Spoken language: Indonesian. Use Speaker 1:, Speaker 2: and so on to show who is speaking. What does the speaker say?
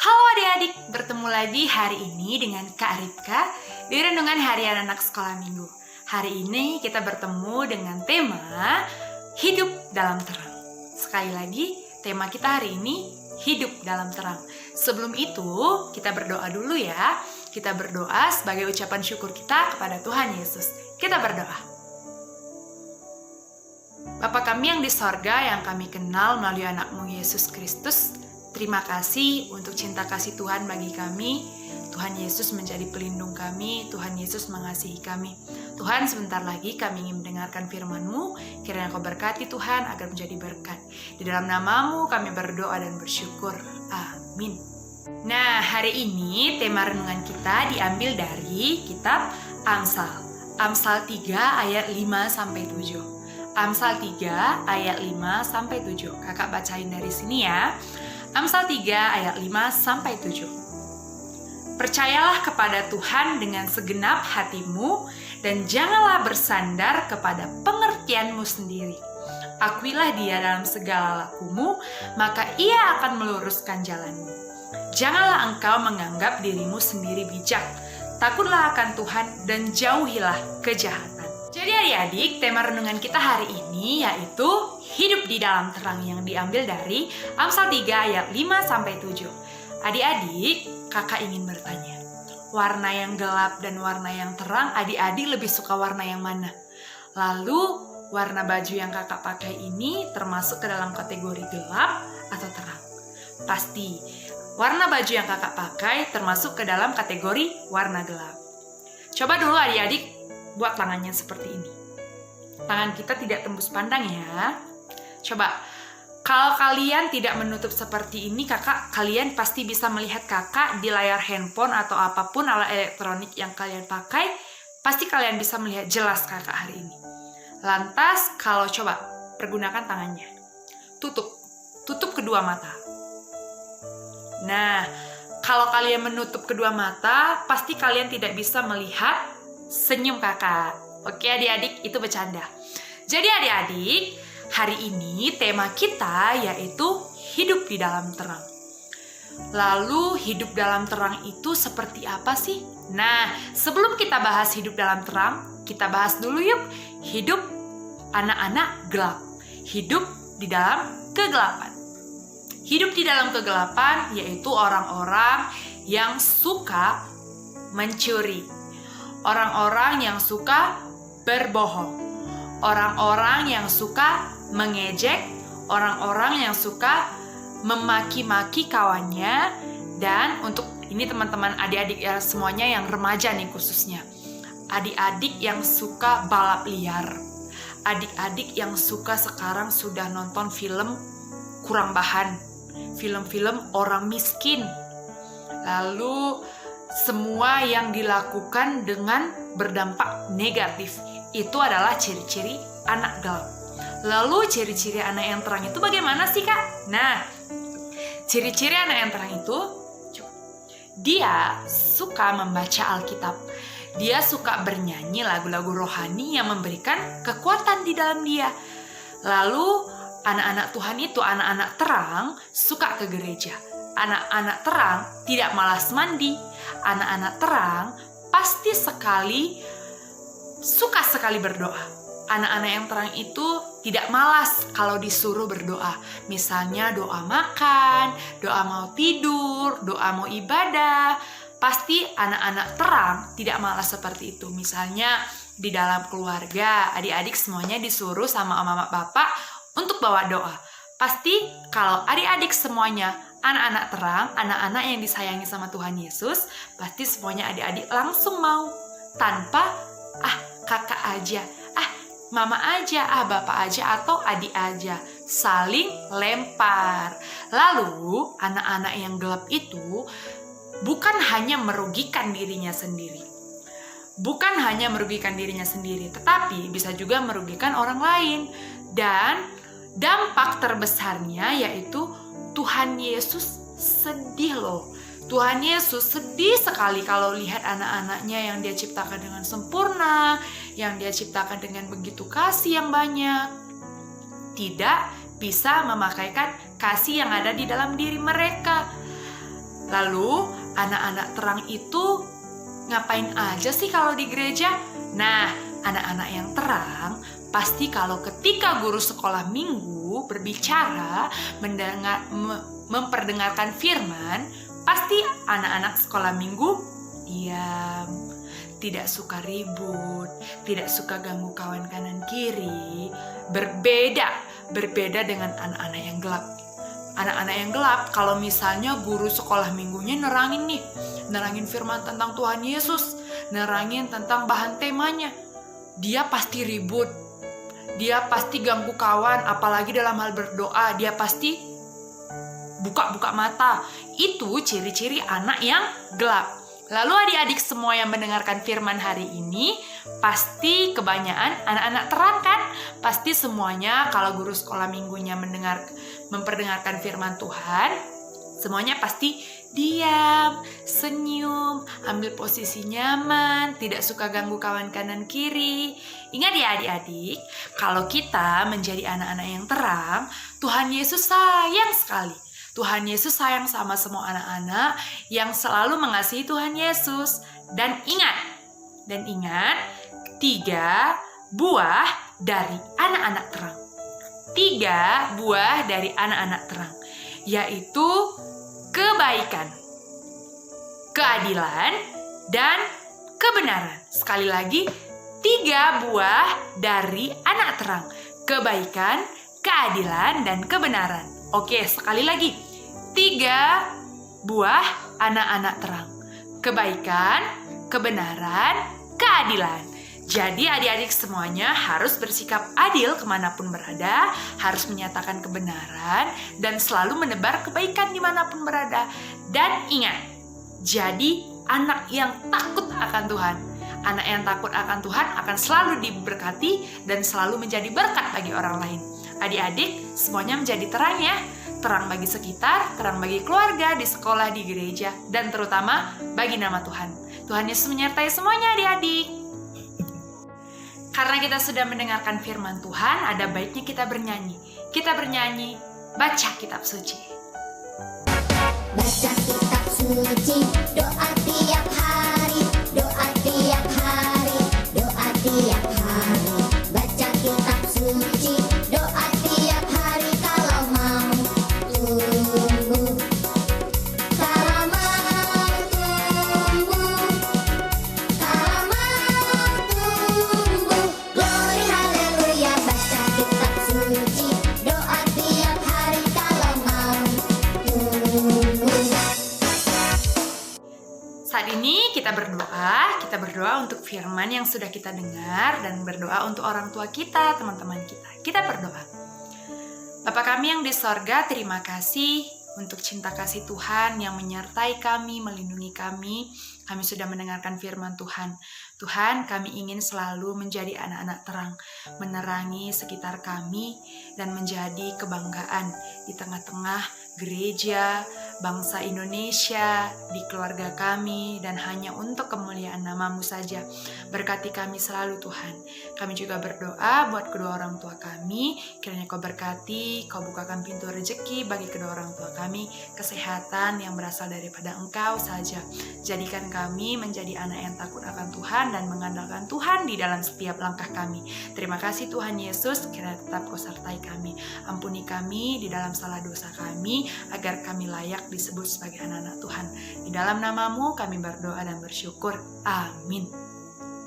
Speaker 1: Halo adik-adik, bertemu lagi hari ini dengan Kak Ripka di Renungan Harian Anak Sekolah Minggu. Hari ini kita bertemu dengan tema Hidup dalam Terang. Sekali lagi, tema kita hari ini Hidup dalam Terang. Sebelum itu, kita berdoa dulu ya. Kita berdoa sebagai ucapan syukur kita kepada Tuhan Yesus. Kita berdoa. Bapa kami yang di sorga, yang kami kenal melalui anakmu Yesus Kristus, terima kasih untuk cinta kasih Tuhan bagi kami. Tuhan Yesus menjadi pelindung kami, Tuhan Yesus mengasihi kami. Tuhan, sebentar lagi kami ingin mendengarkan firman-Mu, kiranya Kau berkati Tuhan agar menjadi berkat. Di dalam nama-Mu kami berdoa dan bersyukur. Amin. Nah, hari ini tema renungan kita diambil dari kitab Amsal. Amsal 3 ayat 5-7. Amsal 3 ayat 5-7. Kakak bacain dari sini ya. Amsal 3 ayat 5-7. Percayalah kepada Tuhan dengan segenap hatimu dan janganlah bersandar kepada pengertianmu sendiri. Akuilah Dia dalam segala lakumu, maka Ia akan meluruskan jalanmu. Janganlah engkau menganggap dirimu sendiri bijak. Takutlah akan Tuhan dan jauhilah kejahatan. Jadi adik-adik, tema renungan kita hari ini yaitu hidup di dalam terang yang diambil dari Amsal 3 ayat 5-7. Adik-adik, kakak ingin bertanya, warna yang gelap dan warna yang terang, adik-adik lebih suka warna yang mana? Lalu, warna baju yang kakak pakai ini termasuk ke dalam kategori gelap atau terang? Pasti, warna baju yang kakak pakai termasuk ke dalam kategori warna gelap. Coba dulu adik-adik buat tangannya seperti ini. Tangan kita tidak tembus pandang ya. Coba, kalau kalian tidak menutup seperti ini, kalian pasti bisa melihat kakak di layar handphone atau apapun alat elektronik yang kalian pakai. Pasti kalian bisa melihat jelas kakak hari ini. Lantas, kalau coba pergunakan tangannya. Tutup kedua mata. Nah, kalau kalian menutup kedua mata, pasti kalian tidak bisa melihat senyum kakak. Oke adik-adik, itu bercanda. Jadi adik-adik, hari ini tema kita yaitu hidup di dalam terang. Lalu hidup dalam terang itu seperti apa sih? Nah, sebelum kita bahas hidup dalam terang, kita bahas dulu yuk hidup anak-anak gelap. Hidup di dalam kegelapan. Hidup di dalam kegelapan yaitu orang-orang yang suka mencuri. Orang-orang yang suka berbohong, orang-orang yang suka mengejek, orang-orang yang suka memaki-maki kawannya, dan untuk ini teman-teman adik-adik ya semuanya yang remaja nih khususnya, adik-adik yang suka balap liar, adik-adik yang suka sekarang sudah nonton film kurang bahan, film-film orang miskin, lalu semua yang dilakukan dengan berdampak negatif. Itu adalah ciri-ciri anak gelap. Lalu ciri-ciri anak yang terang itu bagaimana sih kak? Nah, ciri-ciri anak yang terang itu, dia suka membaca Alkitab. Dia suka bernyanyi lagu-lagu rohani yang memberikan kekuatan di dalam dia. Lalu anak-anak Tuhan itu, anak-anak terang, suka ke gereja. Anak-anak terang tidak malas mandi. Anak-anak terang pasti suka sekali berdoa. Anak-anak yang terang itu tidak malas kalau disuruh berdoa. Misalnya doa makan, doa mau tidur, doa mau ibadah. Pasti anak-anak terang tidak malas seperti itu. Misalnya di dalam keluarga, adik-adik semuanya disuruh sama mama bapak untuk bawa doa. Pasti kalau adik-adik semuanya anak-anak terang, anak-anak yang disayangi sama Tuhan Yesus, pasti semuanya adik-adik langsung mau. Tanpa, kakak aja, mama aja, bapak aja, atau adik aja. Saling lempar. Lalu, anak-anak yang gelap itu bukan hanya merugikan dirinya sendiri. Bukan hanya merugikan dirinya sendiri, tetapi bisa juga merugikan orang lain. Dan dampak terbesarnya yaitu Tuhan Yesus sedih loh. Tuhan Yesus sedih sekali kalau lihat anak-anaknya yang Dia ciptakan dengan sempurna, yang Dia ciptakan dengan begitu kasih yang banyak, tidak bisa memakaikan kasih yang ada di dalam diri mereka. Lalu anak-anak terang itu ngapain aja sih kalau di gereja? Nah, anak-anak yang terang pasti kalau ketika guru sekolah minggu berbicara, memperdengarkan firman, pasti anak-anak sekolah minggu diam, tidak suka ribut, tidak suka ganggu kawan kanan kiri. Berbeda dengan anak-anak yang gelap. Anak-anak yang gelap, kalau misalnya guru sekolah minggunya nerangin firman tentang Tuhan Yesus, nerangin tentang bahan temanya, dia pasti ribut, dia pasti ganggu kawan, apalagi dalam hal berdoa, dia pasti buka-buka mata. Itu ciri-ciri anak yang gelap. Lalu adik-adik semua yang mendengarkan firman hari ini, pasti kebanyakan anak-anak terang kan? Pasti semuanya kalau guru sekolah minggunya memperdengarkan firman Tuhan, semuanya pasti diam, senyum, ambil posisi nyaman, tidak suka ganggu kawan kanan kiri. Ingat ya adik-adik, kalau kita menjadi anak-anak yang terang, Tuhan Yesus sayang sekali. Tuhan Yesus sayang sama semua anak-anak yang selalu mengasihi Tuhan Yesus. Dan ingat, 3 buah dari anak-anak terang. 3 buah dari anak-anak terang, yaitu kebaikan, keadilan, dan kebenaran. Sekali lagi, 3 buah dari anak terang, kebaikan, keadilan, dan kebenaran. Oke, sekali lagi, 3 buah anak-anak terang, kebaikan, kebenaran, keadilan. Jadi adik-adik semuanya harus bersikap adil kemanapun berada, harus menyatakan kebenaran, dan selalu menebar kebaikan dimanapun berada. Dan ingat, jadi anak yang takut akan Tuhan. Anak yang takut akan Tuhan akan selalu diberkati dan selalu menjadi berkat bagi orang lain. Adik-adik semuanya menjadi terang ya. Terang bagi sekitar, terang bagi keluarga, di sekolah, di gereja, dan terutama bagi nama Tuhan. Tuhan Yesus menyertai semuanya adik-adik. Karena kita sudah mendengarkan firman Tuhan, ada baiknya kita bernyanyi. Kita bernyanyi, baca kitab suci.
Speaker 2: Baca kitab suci, doa tiap hari, doa tiap hari, doa tiap hari. Baca kitab suci, doa tiap hari kalau mau tumbuh. Kalau mau tumbuh, kalau mau tumbuh. Glory haleluya, baca kitab suci, doa tiap hari kalau mau tumbuh.
Speaker 1: Saat ini kita berdoa untuk firman yang sudah kita dengar dan berdoa untuk orang tua kita, teman-teman kita. Kita berdoa. Bapa kami yang di sorga, terima kasih untuk cinta kasih Tuhan yang menyertai kami, melindungi kami. Kami sudah mendengarkan firman Tuhan. Tuhan, kami ingin selalu menjadi anak-anak terang, menerangi sekitar kami, dan menjadi kebanggaan di tengah-tengah gereja, bangsa Indonesia, di keluarga kami, dan hanya untuk kemuliaan nama-Mu saja. Berkati kami selalu Tuhan. Kami juga berdoa buat kedua orang tua kami, kiranya Kau berkati, Kau bukakan pintu rezeki bagi kedua orang tua kami, kesehatan yang berasal daripada Engkau saja. Jadikan kami menjadi anak yang takut akan Tuhan dan mengandalkan Tuhan di dalam setiap langkah kami. Terima kasih Tuhan Yesus, kiranya tetap Kau sertai kami. Ampuni kami di dalam salah dosa kami, agar kami layak disebut sebagai anak-anak Tuhan. Di dalam nama-Mu kami berdoa dan bersyukur. Amin.